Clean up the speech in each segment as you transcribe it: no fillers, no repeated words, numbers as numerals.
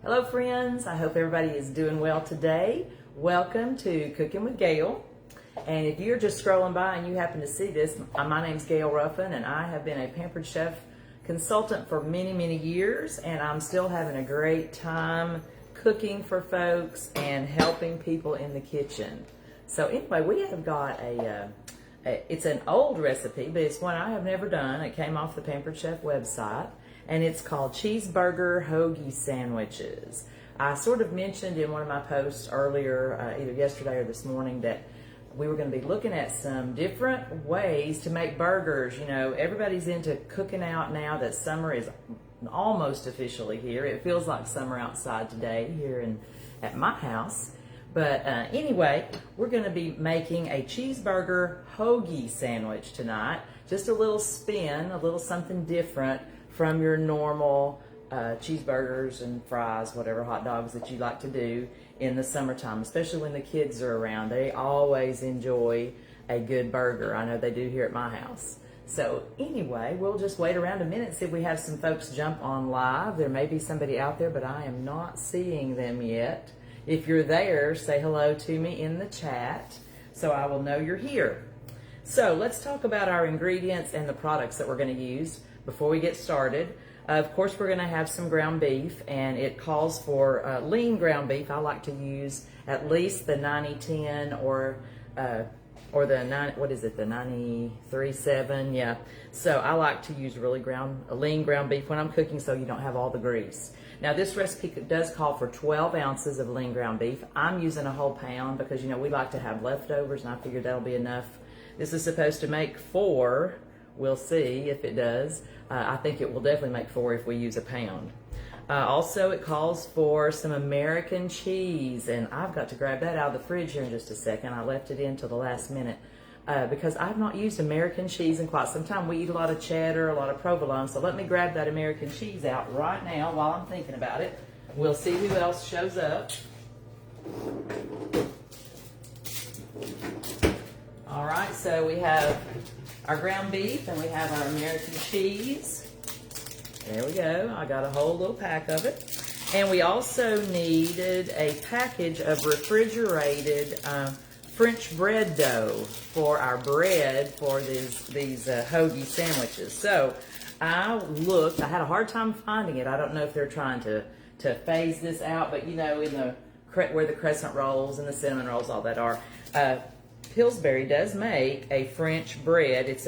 Hello friends, I hope everybody is doing well today. Welcome to Cooking with Gail. And if you're just scrolling by and you happen to see this, my name's Gail Ruffin and I have been a Pampered Chef consultant for many years, and I'm still having a great time cooking for folks and helping people in the kitchen. So anyway, we have got it's an old recipe, but it's one I have never done. It came off the Pampered Chef website. And it's called Cheeseburger Hoagie sandwiches. I sort of mentioned in one of my posts earlier, either yesterday or this morning, that we were going to be looking at some different ways to make burgers. You know, everybody's into cooking out now that summer is almost officially here. It feels like summer outside today here at my house. But anyway, we're going to be making a cheeseburger hoagie sandwich tonight. Just a little spin, a little something different from your normal cheeseburgers and fries, whatever hot dogs that you like to do in the summertime, especially when the kids are around. They always enjoy a good burger. I know they do here at my house. So anyway, we'll just wait around a minute and see if we have some folks jump on live. There may be somebody out there, but I am not seeing them yet. If you're there, say hello to me in the chat so I will know you're here. So let's talk about our ingredients and the products that we're going to use before we get started. Of course, we're going to have some ground beef, and it calls for lean ground beef. I like to use at least the 90-10 or the 93-7, yeah. So I like to use really lean ground beef when I'm cooking, so you don't have all the grease. Now this recipe does call for 12 ounces of lean ground beef. I'm using a whole pound because, you know, we like to have leftovers, and I figured that'll be enough. This is supposed to make 4. We'll see if it does. I think it will definitely make 4 if we use a pound. Also, it calls for some American cheese, and I've got to grab that out of the fridge here in just a second. I left it in till the last minute because I've not used American cheese in quite some time. We eat a lot of cheddar, a lot of provolone, so let me grab that American cheese out right now while I'm thinking about it. We'll see who else shows up. All right, so we have our ground beef and we have our American cheese. There we go. I got a whole little pack of it. And we also needed a package of refrigerated French bread dough for our bread for these hoagie sandwiches. So I had a hard time finding it. I don't know if they're trying to phase this out, but you know, where the crescent rolls and the cinnamon rolls, all that are, Pillsbury does make a French bread. It's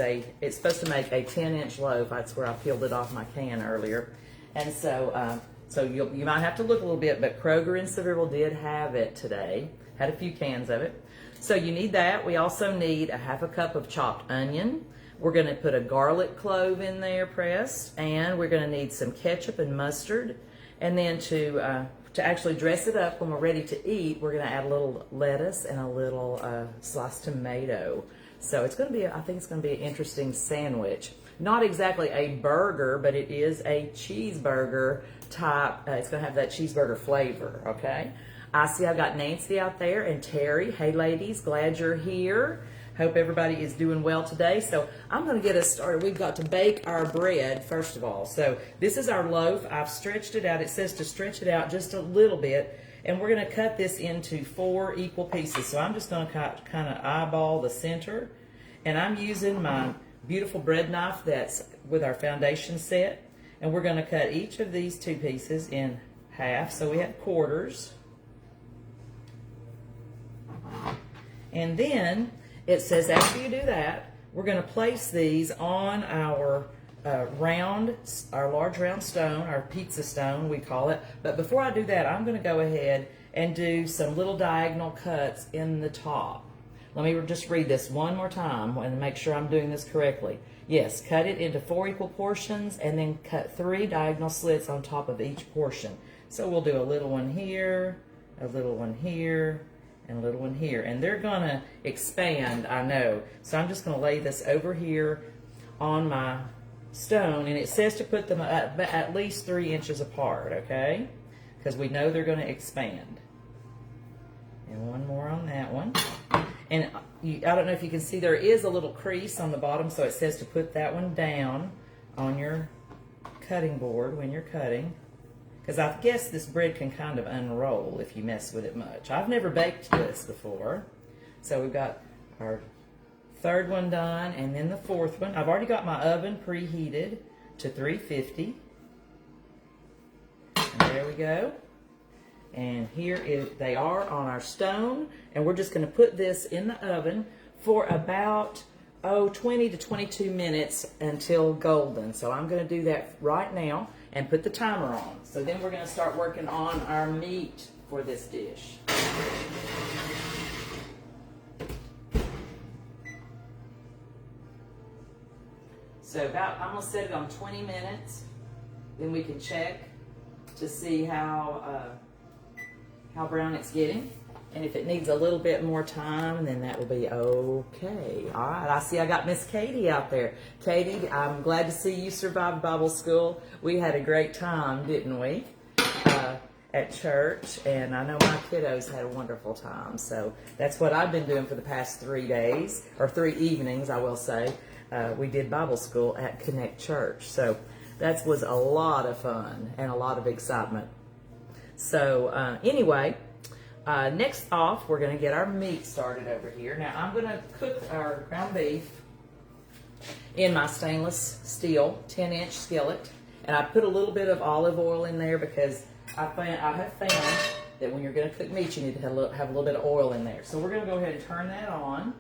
supposed to make a 10-inch loaf. That's where I peeled it off my can earlier. And so you might have to look a little bit, but Kroger in Sevierville did have it today. Had a few cans of it. So you need that. We also need a half a cup of chopped onion. We're going to put a garlic clove in there pressed, and we're going to need some ketchup and mustard. And then to actually dress it up when we're ready to eat, we're going to add a little lettuce and a little sliced tomato. So it's going to be, I think it's going to be an interesting sandwich. Not exactly a burger, but it is a cheeseburger type. It's going to have that cheeseburger flavor, okay? I see I've got Nancy out there and Terry. Hey ladies, glad you're here. Hope everybody is doing well today. So I'm going to get us started. We've got to bake our bread first of all. So this is our loaf. I've stretched it out. It says to stretch it out just a little bit. And we're going to cut this into 4 equal pieces. So I'm just going to kind of eyeball the center. And I'm using my beautiful bread knife that's with our foundation set. And we're going to cut each of these 2 pieces in half. So we have quarters. And then it says after you do that, we're going to place these on our large round stone, our pizza stone we call it. But before I do that, I'm going to go ahead and do some little diagonal cuts in the top. Let me just read this one more time and make sure I'm doing this correctly. Yes, cut it into 4 equal portions and then cut 3 diagonal slits on top of each portion. So we'll do a little one here, a little one here, and a little one here, and they're gonna expand, I know. So I'm just gonna lay this over here on my stone, and it says to put them at least 3 inches apart, okay? Because we know they're gonna expand. And one more on that one. And I don't know if you can see, there is a little crease on the bottom, so it says to put that one down on your cutting board when you're cutting. because I guess this bread can kind of unroll if you mess with it much. I've never baked this before. So we've got our third one done, and then the fourth one. I've already got my oven preheated to 350. And there we go. And they are on our stone, and we're just going to put this in the oven for about 20 to 22 minutes until golden. So I'm going to do that right now and put the timer on. So then we're going to start working on our meat for this dish. So I'm going to set it on 20 minutes. Then we can check to see how brown it's getting. And if it needs a little bit more time, then that will be okay. All right, I see I got Miss Katie out there. Katie, I'm glad to see you survived Bible school. We had a great time, didn't we, at church? And I know my kiddos had a wonderful time. So that's what I've been doing for the past 3 days, or 3 evenings, I will say. We did Bible school at Connect Church. So that was a lot of fun and a lot of excitement. So anyway, next off, we're going to get our meat started over here. Now, I'm going to cook our ground beef in my stainless steel 10-inch skillet. And I put a little bit of olive oil in there because I have found that when you're going to cook meat, you need to have a little bit of oil in there. So we're going to go ahead and turn that on.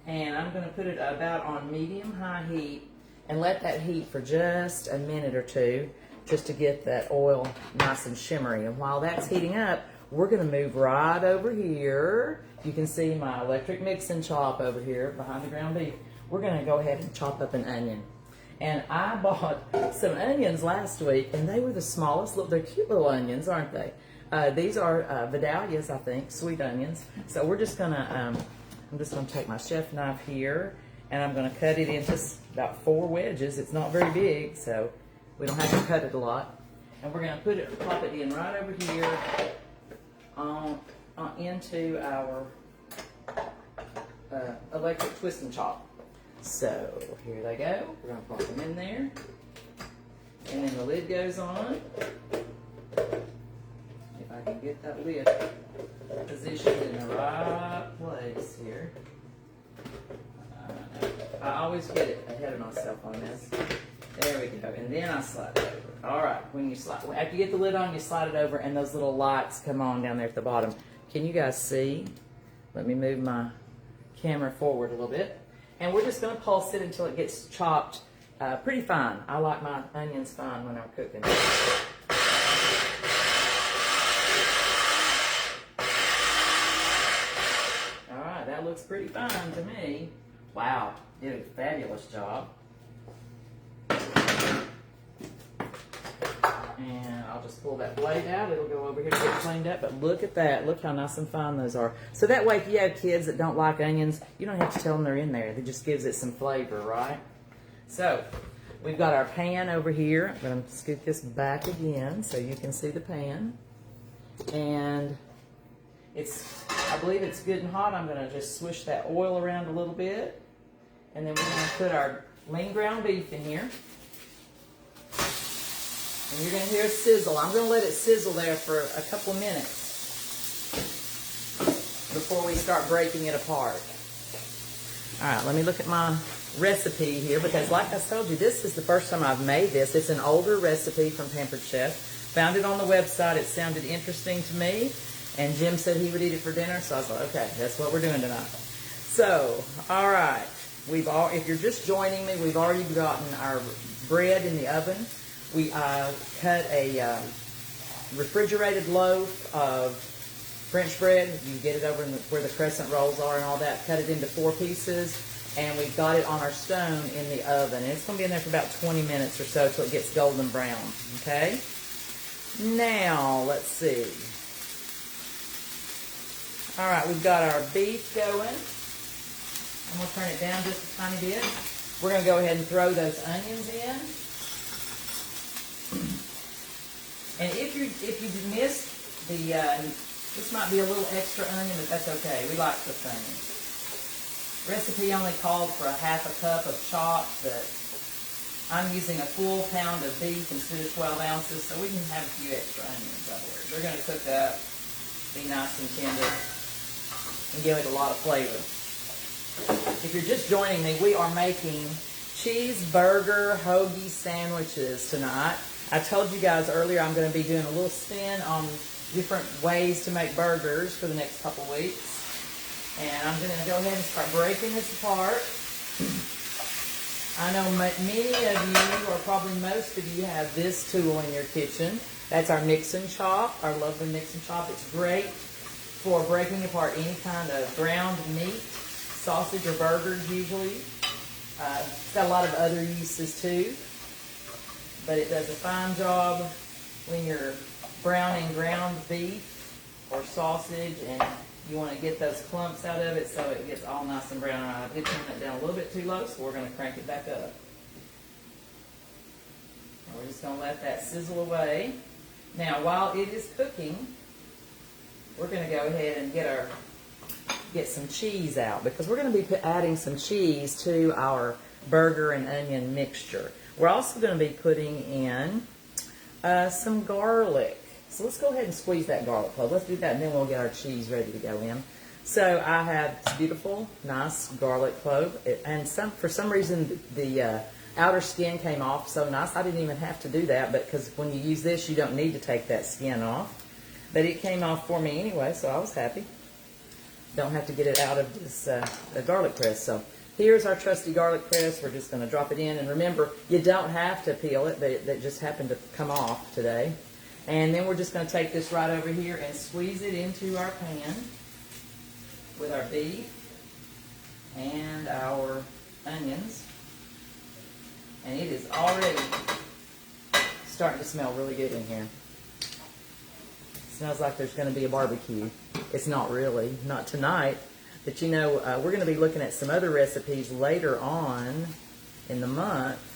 And I'm going to put it about on medium-high heat and let that heat for just a minute or two just to get that oil nice and shimmery. And while that's heating up, we're going to move right over here. You can see my electric mix and chop over here behind the ground beef. We're going to go ahead and chop up an onion. And I bought some onions last week, and they were the smallest. Look, they're cute little onions, aren't they? These are Vidalias, I think, sweet onions. So we're just going to... I'm just going to take my chef knife here, and I'm going to cut it into about 4 wedges. It's not very big, so we don't have to cut it a lot. And we're going to plop it in right over here into our electric twist and chop. So here they go. We're going to plop them in there. And then the lid goes on. If I can get that lid positioned in the right place here. I always get it ahead of myself on this. There we go. And then I slide it over. All right. After you get the lid on, you slide it over, and those little lights come on down there at the bottom. Can you guys see? Let me move my camera forward a little bit. And we're just going to pulse it until it gets chopped pretty fine. I like my onions fine when I'm cooking. That looks pretty fine to me. Wow, did a fabulous job. And I'll just pull that blade out. It'll go over here to get cleaned up. But look at that. Look how nice and fine those are. So that way, if you have kids that don't like onions, you don't have to tell them they're in there. It just gives it some flavor, right? So we've got our pan over here. I'm going to scoot this back again so you can see the pan. And I believe it's good and hot. I'm going to just swish that oil around a little bit. And then we're going to put our lean ground beef in here. And you're going to hear a sizzle. I'm going to let it sizzle there for a couple of minutes before we start breaking it apart. All right, let me look at my recipe here because like I told you, this is the first time I've made this. It's an older recipe from Pampered Chef. Found it on the website. It sounded interesting to me. And Jim said he would eat it for dinner, so I was like, okay, that's what we're doing tonight. So, all right. If you're just joining me, we've already gotten our bread in the oven. We cut a refrigerated loaf of French bread. You get it over where the crescent rolls are and all that. Cut it into 4 pieces, and we've got it on our stone in the oven. And it's going to be in there for about 20 minutes or so till it gets golden brown, okay? Now, let's see. All right, we've got our beef going. I'm going to turn it down just a tiny bit. We're going to go ahead and throw those onions in. And if you missed the, this might be a little extra onion, but that's okay. We like cooked onions. Recipe only called for a 1/2 cup of chopped, but I'm using a full pound of beef instead of 12 ounces, so we can have a few extra onions over it. They're going to cook up, be nice and tender, and give it a lot of flavor. If you're just joining me, we are making cheeseburger hoagie sandwiches tonight. I told you guys earlier I'm going to be doing a little spin on different ways to make burgers for the next couple weeks. And I'm going to go ahead and start breaking this apart. I know many of you, or probably most of you, have this tool in your kitchen. That's our mix and chop, our lovely mix and chop. It's great for breaking apart any kind of ground meat, sausage or burgers usually. It's got a lot of other uses too, but it does a fine job when you're browning ground beef or sausage and you want to get those clumps out of it so it gets all nice and brown. I did turn that down a little bit too low, so we're going to crank it back up. And we're just going to let that sizzle away. Now, while it is cooking, we're going to go ahead and get some cheese out, because we're going to be adding some cheese to our burger and onion mixture. We're also going to be putting in some garlic. So let's go ahead and squeeze that garlic clove. Let's do that, and then we'll get our cheese ready to go in. So I have this beautiful, nice garlic clove, and for some reason the outer skin came off so nice. I didn't even have to do that, but because when you use this, you don't need to take that skin off. But it came off for me anyway, so I was happy. Don't have to get it out of this garlic press. So here's our trusty garlic press. We're just going to drop it in, and remember, you don't have to peel it, but it just happened to come off today. And then we're just going to take this right over here and squeeze it into our pan with our beef and our onions. And it is already starting to smell really good in here. It smells like there's going to be a barbecue. It's not really, not tonight. But you know, we're going to be looking at some other recipes later on in the month.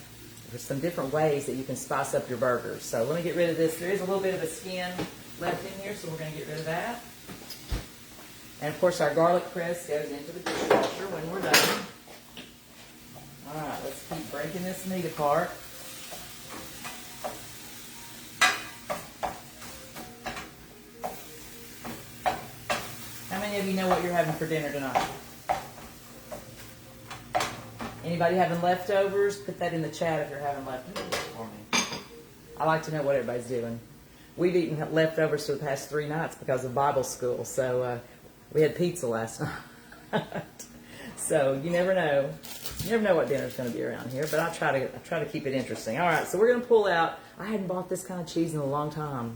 There's some different ways that you can spice up your burgers. So let me get rid of this. There is a little bit of a skin left in here, so we're going to get rid of that. And of course, our garlic press goes into the dishwasher when we're done. All right, let's keep breaking this meat apart. How many of you know what you're having for dinner tonight? Anybody having leftovers? Put that in the chat if you're having leftovers for me. I like to know what everybody's doing. We've eaten leftovers for the past 3 nights because of Bible school. So we had pizza last night. So you never know. You never know what dinner's going to be around here. But I try to keep it interesting. All right, so we're going to pull out. I hadn't bought this kind of cheese in a long time.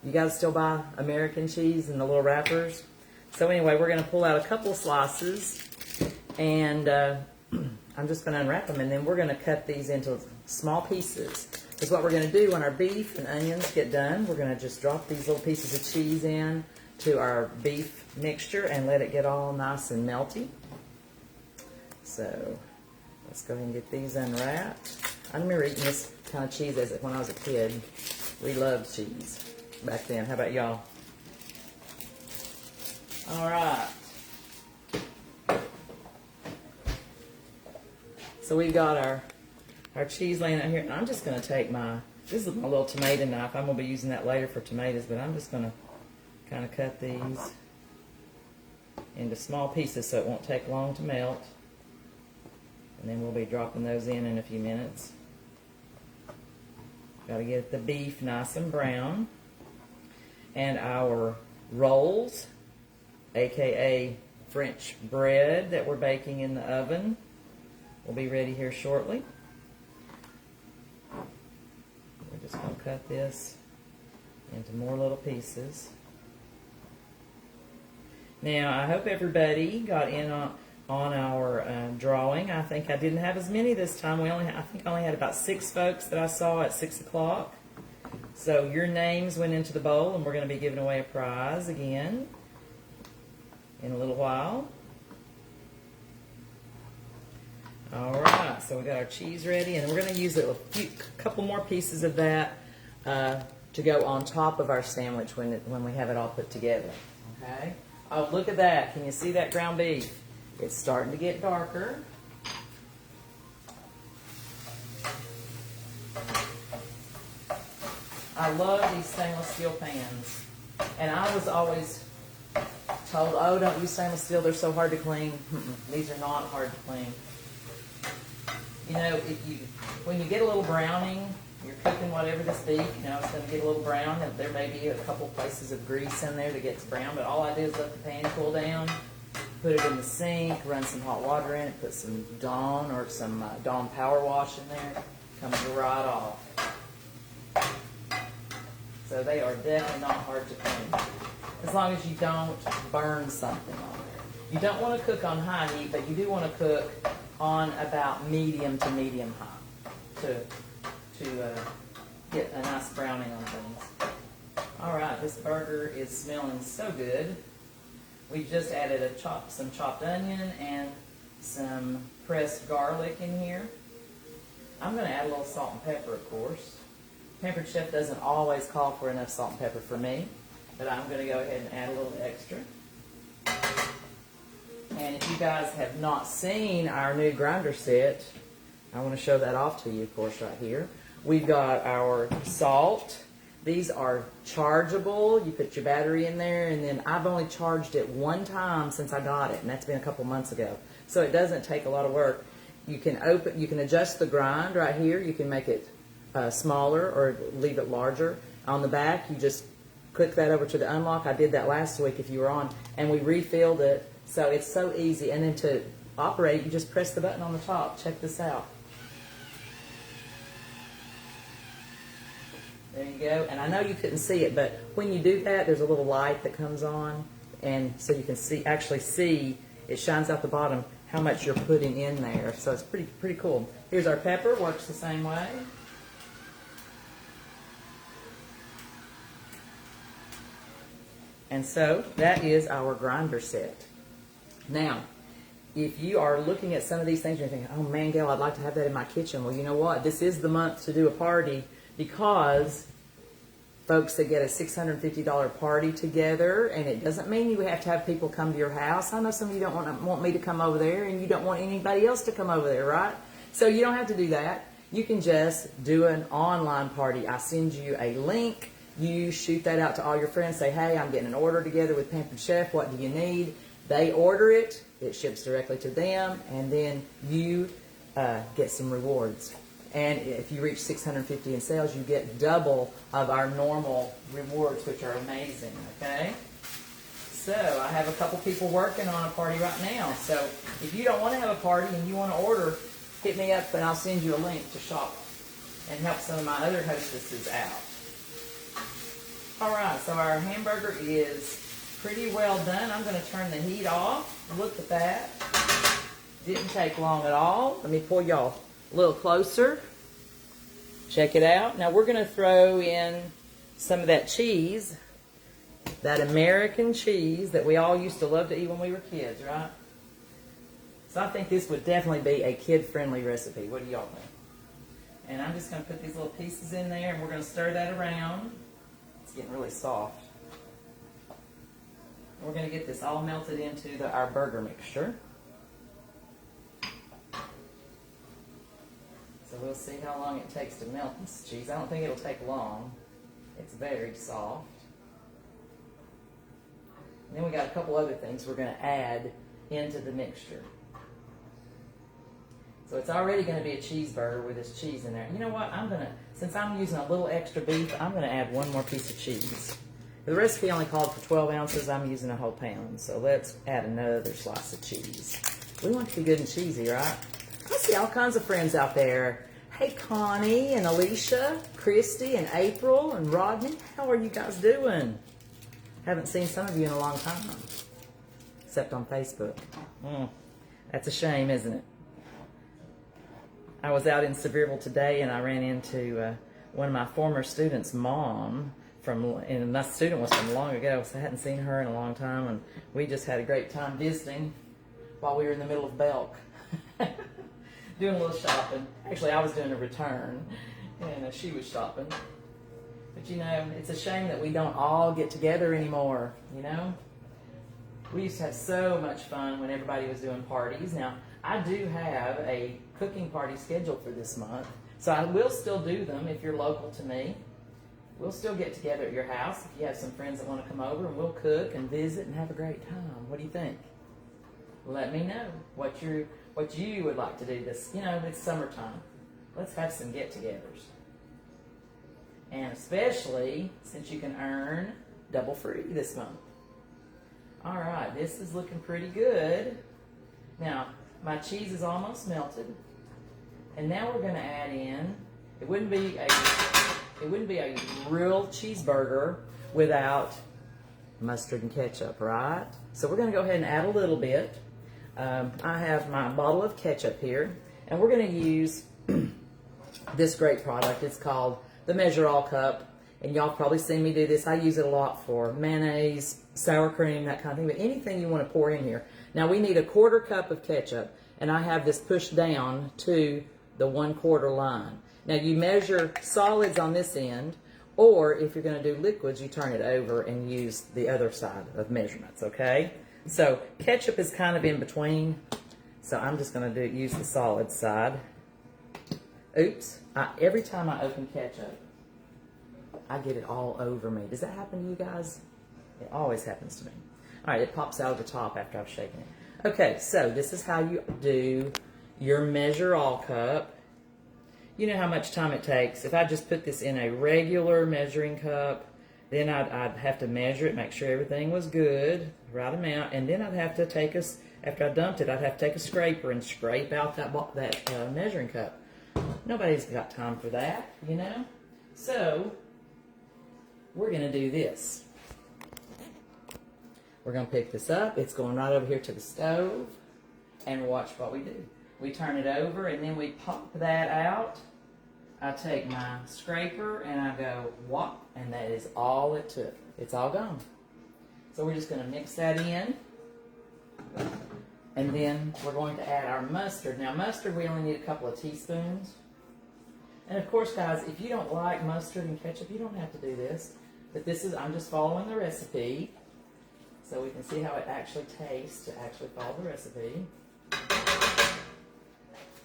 You guys still buy American cheese in the little wrappers? So anyway, we're going to pull out a couple slices, and I'm just going to unwrap them, and then we're going to cut these into small pieces. Because what we're going to do when our beef and onions get done, we're going to just drop these little pieces of cheese in to our beef mixture and let it get all nice and melty. So let's go ahead and get these unwrapped. I remember eating this kind of cheese when I was a kid. We loved cheese back then. How about y'all? All right. So we've got our cheese laying out here, and I'm just going to take this is my little tomato knife. I'm going to be using that later for tomatoes, but I'm just going to kind of cut these into small pieces so it won't take long to melt. And then we'll be dropping those in a few minutes. Got to get the beef nice and brown. And our rolls, aka French bread that we're baking in the oven, will be ready here shortly. We're just going to cut this into more little pieces. Now, I hope everybody got in on our drawing. I think I didn't have as many this time. I think I only had about 6 folks that I saw at 6 o'clock. So your names went into the bowl, and we're going to be giving away a prize again in a little while. All right, so we got our cheese ready, and we're going to use a couple more pieces of that to go on top of our sandwich when we have it all put together. Okay. Oh, look at that! Can you see that ground beef? It's starting to get darker. I love these stainless steel pans. And I was always told, oh, don't use stainless steel, they're so hard to clean. These are not hard to clean. You know, when you get a little browning, you're cooking whatever this beef, you know, it's going to get a little brown. There may be a couple places of grease in there that gets brown, but all I do is let the pan cool down, put it in the sink, run some hot water in it, put some Dawn or some Dawn Power Wash in there, comes right off. So they are definitely not hard to clean, as long as you don't burn something on there. You don't want to cook on high heat, but you do want to cook on about medium to medium high to get a nice browning on things. All right, this burger is smelling so good. We just added some chopped onion and some pressed garlic in here. I'm going to add a little salt and pepper, of course. Pampered Chef doesn't always call for enough salt and pepper for me, but I'm going to go ahead and add a little extra. And if you guys have not seen our new grinder set, I want to show that off to you, of course, right here. We've got our salt. These are chargeable. You put your battery in there, and then I've only charged it one time since I got it, and that's been a couple months ago. So it doesn't take a lot of work. You can adjust the grind right here. You can make it smaller or leave it larger. On the back, you just click that over to the unlock. I did that last week if you were on, and we refilled it. So it's so easy. And then to operate, you just press the button on the top. Check this out. There you go. And I know you couldn't see it, but when you do that, there's a little light that comes on, and so you can actually see, it shines out the bottom how much you're putting in there. So it's pretty cool. Here's our pepper, works the same way. And so that is our grinder set. Now, if you are looking at some of these things and you're thinking, oh man, Gail, I'd like to have that in my kitchen. Well, you know what? This is the month to do a party, because folks that get a $650 party together, and it doesn't mean you have to have people come to your house. I know some of you don't want me to come over there, and you don't want anybody else to come over there, right? So you don't have to do that. You can just do an online party. I send you a link. You shoot that out to all your friends. Say, hey, I'm getting an order together with Pampered Chef. What do you need? They order it. It ships directly to them, and then you get some rewards. And if you reach 650 in sales, you get double of our normal rewards, which are amazing, okay? So I have a couple people working on a party right now. So if you don't want to have a party and you want to order, hit me up and I'll send you a link to shop and help some of my other hostesses out. All right, so our hamburger is pretty well done. I'm going to turn the heat off. Look at that. Didn't take long at all. Let me pull y'all a little closer. Check it out. Now we're going to throw in some of that cheese, that American cheese that we all used to love to eat when we were kids, right? So I think this would definitely be a kid-friendly recipe. What do y'all think? And I'm just going to put these little pieces in there, and we're going to stir that around. It's getting really soft. We're going to get this all melted into our burger mixture. So we'll see how long it takes to melt this cheese. I don't think it'll take long. It's very soft. And then we got a couple other things we're going to add into the mixture. So it's already going to be a cheeseburger with this cheese in there. You know what? Since I'm using a little extra beef, I'm going to add one more piece of cheese. The recipe only called for 12 ounces. I'm using a whole pound. So let's add another slice of cheese. We want it to be good and cheesy, right? I see all kinds of friends out there. Hey, Connie and Alicia, Christy and April and Rodney. How are you guys doing? Haven't seen some of you in a long time, except on Facebook. That's a shame, isn't it? I was out in Sevierville today, and I ran into one of my former students' mom. And my student was from long ago, so I hadn't seen her in a long time, and we just had a great time visiting while we were in the middle of Belk. Doing a little shopping. Actually, I was doing a return, and she was shopping. But you know, it's a shame that we don't all get together anymore, you know? We used to have so much fun when everybody was doing parties. Now, I do have a cooking party scheduled for this month, so I will still do them if you're local to me. we'll still get together at your house if you have some friends that want to come over, and we'll cook and visit and have a great time. What do you think? Let me know what you would like to do this. You know, it's summertime. Let's have some get-togethers. And especially since you can earn double free this month. All right, this is looking pretty good. Now, my cheese is almost melted. And now we're going to add in, it wouldn't be a real cheeseburger without mustard and ketchup, right? So we're going to go ahead and add a little bit. I have my bottle of ketchup here, and we're going to use this great product. It's called the Measure All Cup, and y'all probably seen me do this. I use it a lot for mayonnaise, sour cream, that kind of thing, but anything you want to pour in here. Now we need a 1/4 cup of ketchup, and I have this pushed down to the 1/4 line. Now you measure solids on this end, or if you're going to do liquids, you turn it over and use the other side of measurements, okay? So ketchup is kind of in between, so I'm just going to use the solid side. Oops, every time I open ketchup, I get it all over me. Does that happen to you guys? It always happens to me. All right, it pops out of the top after I've shaken it. Okay, so this is how you do your Measure All Cup. You know how much time it takes. If I just put this in a regular measuring cup, then I'd have to measure it, make sure everything was good, right amount, and then I'd have to take after I dumped it, I'd have to take a scraper and scrape out that measuring cup. Nobody's got time for that, you know? So, we're going to do this. We're going to pick this up. It's going right over here to the stove, and watch what we do. We turn it over, and then we pop that out. I take my scraper, and I go, whop, and that is all it took. It's all gone. So we're just going to mix that in. And then we're going to add our mustard. Now, mustard, we only need a couple of teaspoons. And of course, guys, if you don't like mustard and ketchup, you don't have to do this. But this is, I'm just following the recipe, so we can see how it actually tastes to actually follow the recipe.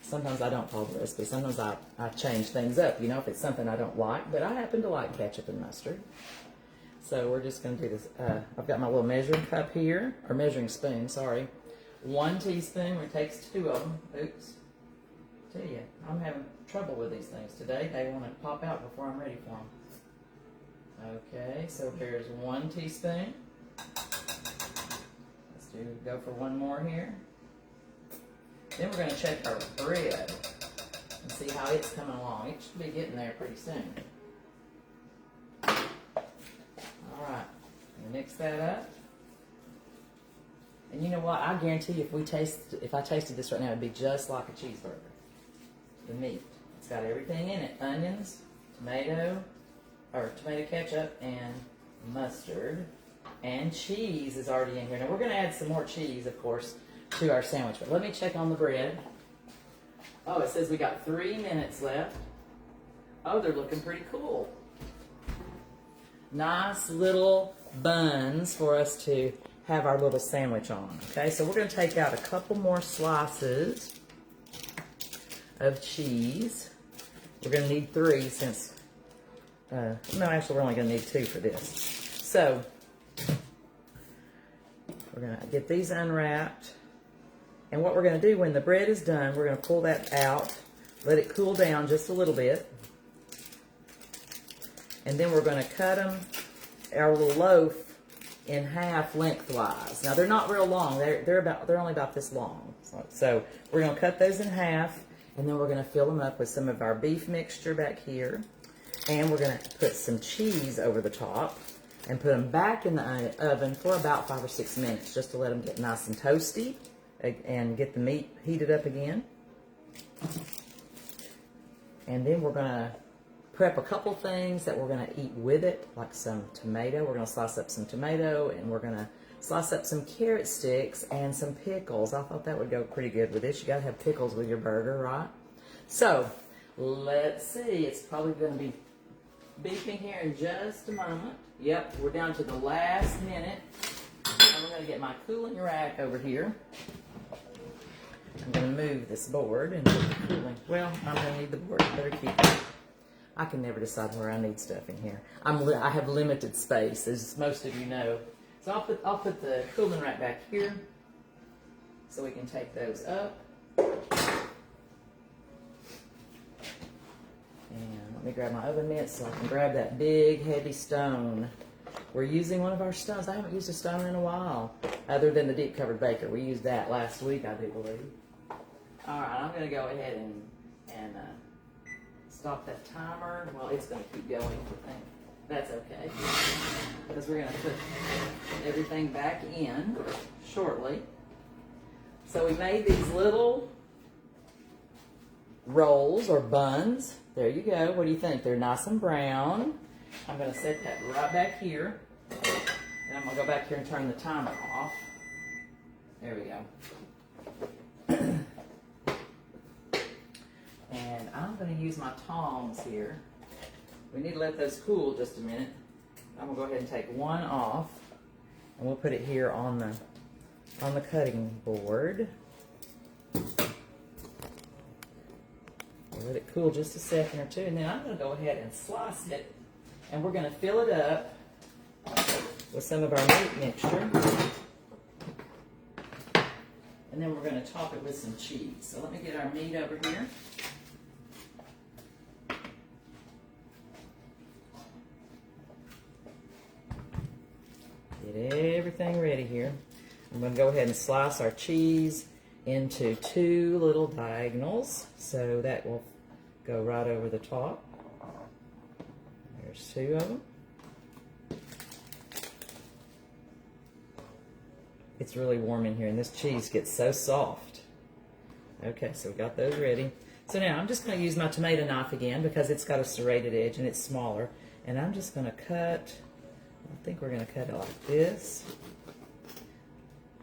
Sometimes I don't follow the recipe. Sometimes I change things up, you know, if it's something I don't like. But I happen to like ketchup and mustard. So we're just going to do this. I've got my little measuring cup here, or measuring spoon, sorry. 1 teaspoon, it takes 2 of them. Oops. Tell you, I'm having trouble with these things today. They want to pop out before I'm ready for them. Okay, so here's 1 teaspoon. Let's go for 1 more here. Then we're going to check our bread and see how it's coming along. It should be getting there pretty soon. All right, mix that up. And you know what? I guarantee you, if I tasted this right now, it'd be just like a cheeseburger. The meat. It's got everything in it: onions, tomato ketchup, and mustard. And cheese is already in here. Now we're going to add some more cheese, of course, to our sandwich. But let me check on the bread. Oh, it says we got 3 minutes left. Oh, they're looking pretty cool. Nice little buns for us to have our little sandwich on. Okay, so we're going to take out a couple more slices of cheese. We're going to need 3 since, no, actually we're only going to need 2 for this. So, we're going to get these unwrapped. And what we're going to do when the bread is done, we're going to pull that out, let it cool down just a little bit. And then we're going to cut them, our little loaf, in half lengthwise. Now they're not real long. They're only about this long. So we're going to cut those in half, and then we're going to fill them up with some of our beef mixture back here, and we're going to put some cheese over the top, and put them back in the oven for about 5 or 6 minutes, just to let them get nice and toasty, and get the meat heated up again. And then we're going to prep a couple things that we're going to eat with it, like some tomato. We're going to slice up some tomato, and we're going to slice up some carrot sticks and some pickles. I thought that would go pretty good with this. You got to have pickles with your burger, right? So, let's see. It's probably going to be beeping here in just a moment. Yep, we're down to the last minute. I'm going to get my cooling rack over here. I'm going to move this board and put the cooling. Well, I'm going to need the board. I better keep it. I can never decide where I need stuff in here. I have limited space, as most of you know. So I'll put the cooling rack back here so we can take those up. And let me grab my oven mitts so I can grab that big, heavy stone. We're using one of our stones. I haven't used a stone in a while, other than the deep covered baker. We used that last week, I do believe. All right, I'm going to go ahead and stop that timer. Well, it's going to keep going. I think that's okay, because we're going to put everything back in shortly. So we made these little rolls or buns. There you go. What do you think? They're nice and brown. I'm going to set that right back here. And I'm going to go back here and turn the timer off. There we go. And I'm going to use my tongs here. We need to let those cool just a minute. I'm going to go ahead and take one off. And we'll put it here on the cutting board. Let it cool just a second or two, and then I'm going to go ahead and slice it, and we're going to fill it up with some of our meat mixture, and then we're going to top it with some cheese. So let me get our meat over here. Get everything ready here. I'm going to go ahead and slice our cheese into 2 little diagonals, so that will go right over the top. There's 2 of them. It's really warm in here, and this cheese gets so soft. Okay, so we got those ready. So now I'm just going to use my tomato knife again, because it's got a serrated edge and it's smaller, and I'm just going to cut. I think we're going to cut it like this.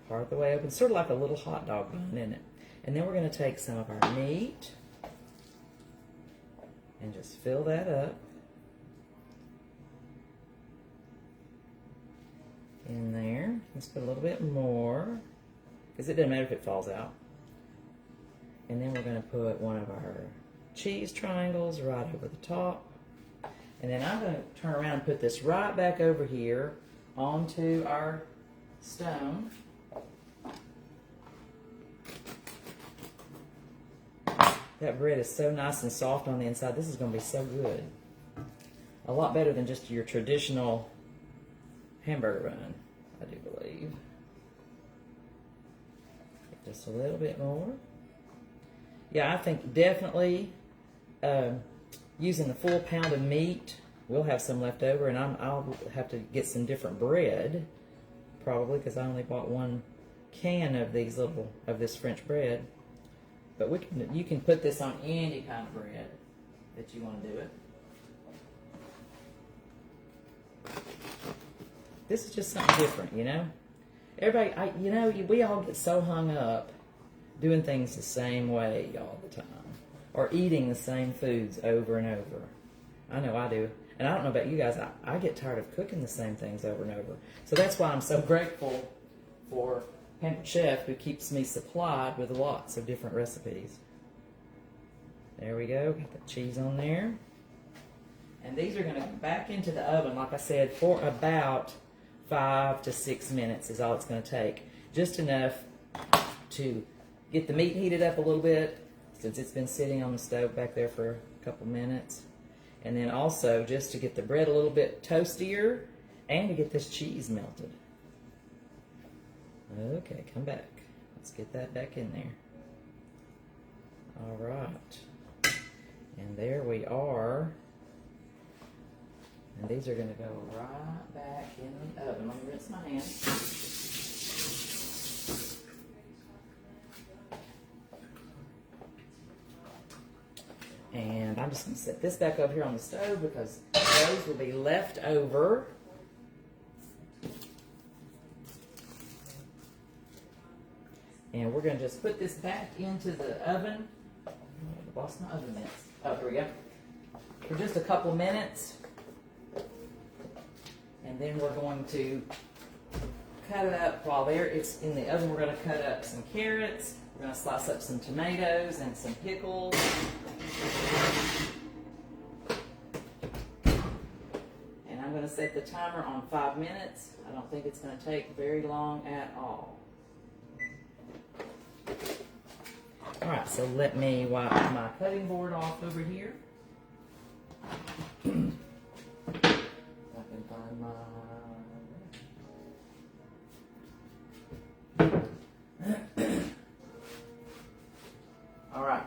Part the way open, sort of like a little hot dog bun, isn't it? And then we're going to take some of our meat and just fill that up in there. Let's put a little bit more, because it doesn't matter if it falls out. And then we're going to put one of our cheese triangles right over the top. And then I'm going to turn around and put this right back over here onto our stone. That bread is so nice and soft on the inside. This is going to be so good. A lot better than just your traditional hamburger bun, I do believe. Just a little bit more. Yeah, I think definitely using the full pound of meat, we'll have some left over, and I'll have to get some different bread, probably, because I only bought 1 can of this French bread. But you can put this on any kind of bread that you want to do it. This is just something different, you know. Everybody, we all get so hung up doing things the same way all the time, or eating the same foods over and over. I know I do, and I don't know about you guys. I get tired of cooking the same things over and over. So that's why I'm so grateful for Pampered Chef, who keeps me supplied with lots of different recipes. There we go. Got the cheese on there. And these are going to go back into the oven, like I said, for about 5 to 6 minutes is all it's going to take. Just enough to get the meat heated up a little bit, since it's been sitting on the stove back there for a couple minutes. And then also just to get the bread a little bit toastier and to get this cheese melted. Okay, come back. Let's get that back in there. All right. And there we are. And these are going to go right back in the oven. Let me rinse my hands. And I'm just going to set this back over here on the stove, because those will be left over. And we're going to just put this back into the oven. I lost my oven mitts. Oh, here we go. For just a couple minutes. And then we're going to cut it up while it's in the oven. We're going to cut up some carrots. We're going to slice up some tomatoes and some pickles. to set the timer on 5 minutes. I don't think it's going to take very long at all. All right, so let me wipe my cutting board off over here. I can find my... All right.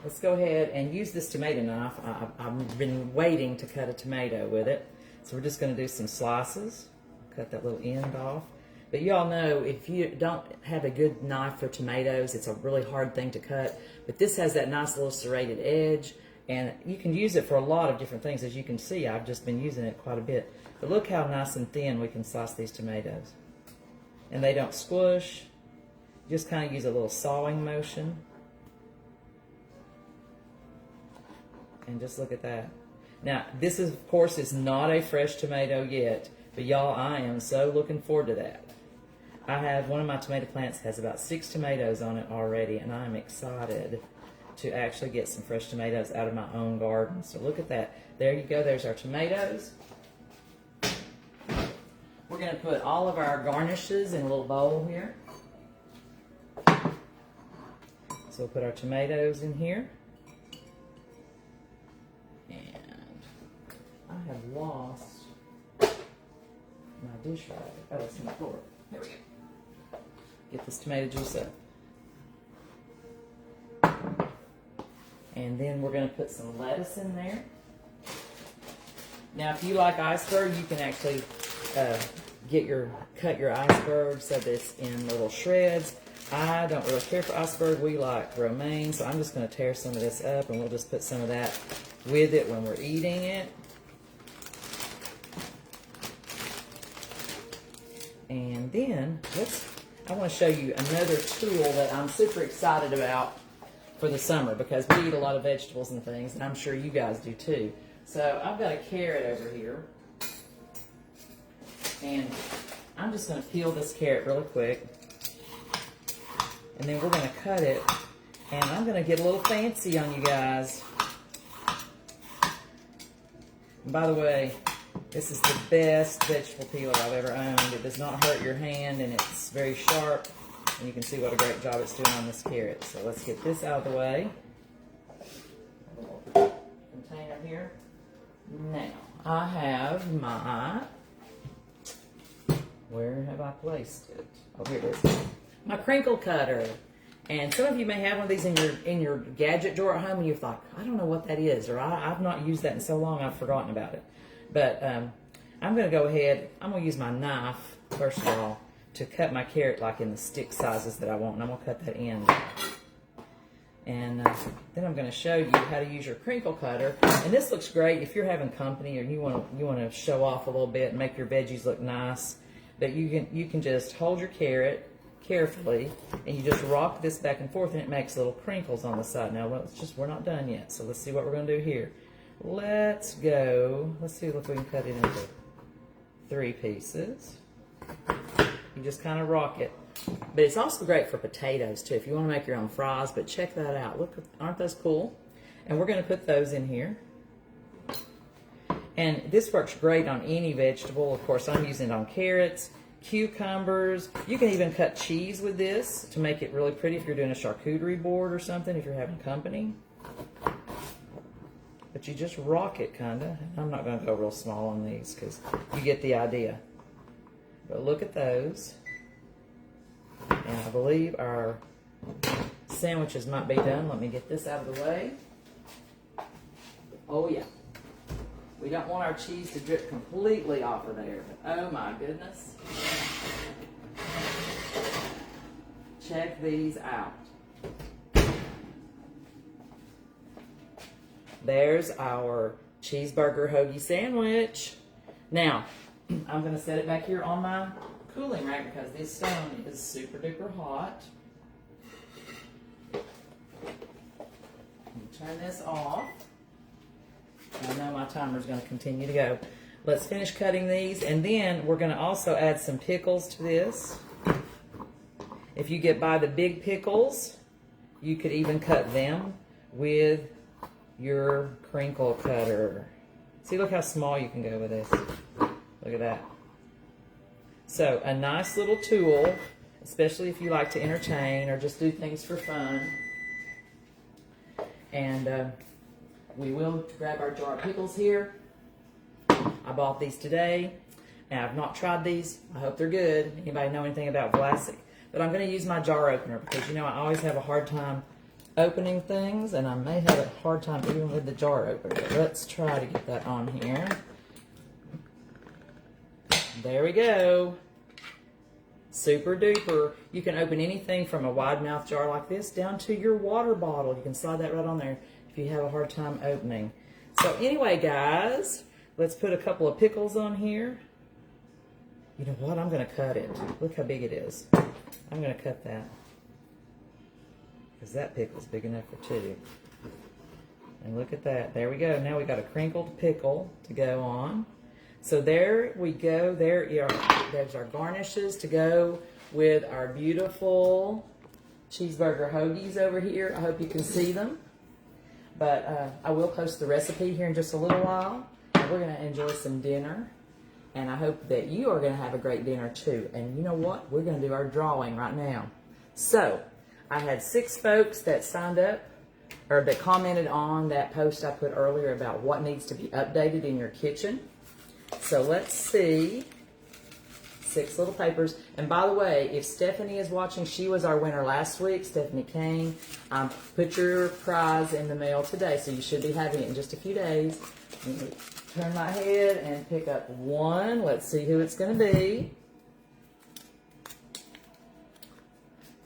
Let's go ahead and use this tomato knife. I've been waiting to cut a tomato with it. So we're just going to do some slices. Cut that little end off. But you all know if you don't have a good knife for tomatoes, it's a really hard thing to cut. But this has that nice little serrated edge, and you can use it for a lot of different things. As you can see, I've just been using it quite a bit. But look how nice and thin we can slice these tomatoes. And they don't squish. Just kind of use a little sawing motion. And just look at that. Now, this is, of course, is not a fresh tomato yet. But y'all, I am so looking forward to that. I have, one of my tomato plants has about 6 tomatoes on it already, and I'm excited to actually get some fresh tomatoes out of my own garden. So look at that. There you go. There's our tomatoes. We're going to put all of our garnishes in a little bowl here. So we'll put our tomatoes in here. And I have lost my dish rag. Oh, it's on the floor. There we go. Get this tomato juice up. And then we're going to put some lettuce in there. Now, if you like iceberg, you can actually cut your iceberg so that it's in little shreds. I don't really care for iceberg. We like romaine, so I'm just going to tear some of this up, and we'll just put some of that with it when we're eating it. And then, I want to show you another tool that I'm super excited about for the summer, because we eat a lot of vegetables and things, and I'm sure you guys do too. So I've got a carrot over here, and I'm just going to peel this carrot really quick, and then we're going to cut it, and I'm going to get a little fancy on you guys. And by the way, this is the best vegetable peeler I've ever owned. It does not hurt your hand, and it's very sharp, and you can see what a great job it's doing on this carrot. So let's get this out of the way. A little container here. Now, I have my, where have I placed it? Oh, here it is. My crinkle cutter. And some of you may have one of these in your gadget drawer at home, and you're like, I don't know what that is, or I've not used that in so long I've forgotten about it. But I'm going to go ahead, I'm going to use my knife, first of all, to cut my carrot like in the stick sizes that I want, and I'm going to cut that end. And then I'm going to show you how to use your crinkle cutter. And this looks great if you're having company, or you want to show off a little bit and make your veggies look nice. But you can just hold your carrot carefully, and you just rock this back and forth, and it makes little crinkles on the side. Now, we're not done yet, so let's see what we're going to do here. Let's see if we can cut it into 3 pieces. You just kind of rock it. But it's also great for potatoes too, if you want to make your own fries. But check that out. Look, aren't those cool? And we're going to put those in here. And this works great on any vegetable. Of course, I'm using it on carrots, cucumbers. You can even cut cheese with this to make it really pretty if you're doing a charcuterie board or something, if you're having company. But you just rock it, kind of. I'm not going to go real small on these because you get the idea. But look at those. And I believe our sandwiches might be done. Let me get this out of the way. Oh, yeah. We don't want our cheese to drip completely off of there. But oh, my goodness. Check these out. There's our cheeseburger hoagie sandwich. Now, I'm going to set it back here on my cooling rack because this stone is super duper hot. Turn this off. I know my timer's going to continue to go. Let's finish cutting these, and then we're going to also add some pickles to this. If you buy the big pickles, you could even cut them with your crinkle cutter. See, look how small you can go with this. Look at that. So, a nice little tool, especially if you like to entertain or just do things for fun. And we will grab our jar of pickles here. I bought these today, and I've not tried these. I hope they're good. Anybody know anything about Vlasic? But I'm going to use my jar opener because, you know, I always have a hard time opening things, and I may have a hard time even with the jar opener. But let's try to get that on here. There we go. Super duper. You can open anything from a wide mouth jar like this down to your water bottle. You can slide that right on there if you have a hard time opening. So anyway, guys, let's put a couple of pickles on here. You know what? I'm going to cut it. Look how big it is. I'm going to cut that because that pickle's big enough for two. And look at that. There we go. Now we got a crinkled pickle to go on. So there we go. There's our garnishes to go with our beautiful cheeseburger hoagies over here. I hope you can see them. But I will post the recipe here in just a little while. And we're going to enjoy some dinner. And I hope that you are going to have a great dinner too. And you know what? We're going to do our drawing right now. So I had 6 folks that signed up or that commented on that post I put earlier about what needs to be updated in your kitchen. So let's see. 6 little papers. And by the way, if Stephanie is watching, she was our winner last week. Stephanie Kane. Put your prize in the mail today, so you should be having it in just a few days. Let me turn my head and pick up one. Let's see who it's going to be.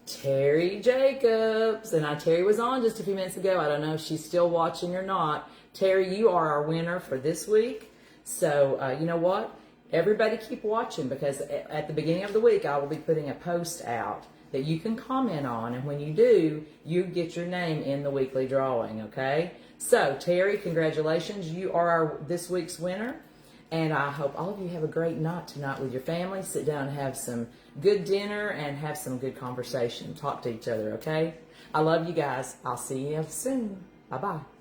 Terry Jacobs. And Terry was on just a few minutes ago. I don't know if she's still watching or not. Terry, you are our winner for this week. So, you know what? Everybody keep watching because at the beginning of the week, I will be putting a post out that you can comment on. And when you do, you get your name in the weekly drawing, okay? So, Terry, congratulations. You are this week's winner. And I hope all of you have a great night tonight with your family. Sit down and have some good dinner and have some good conversation. Talk to each other, okay? I love you guys. I'll see you soon. Bye-bye.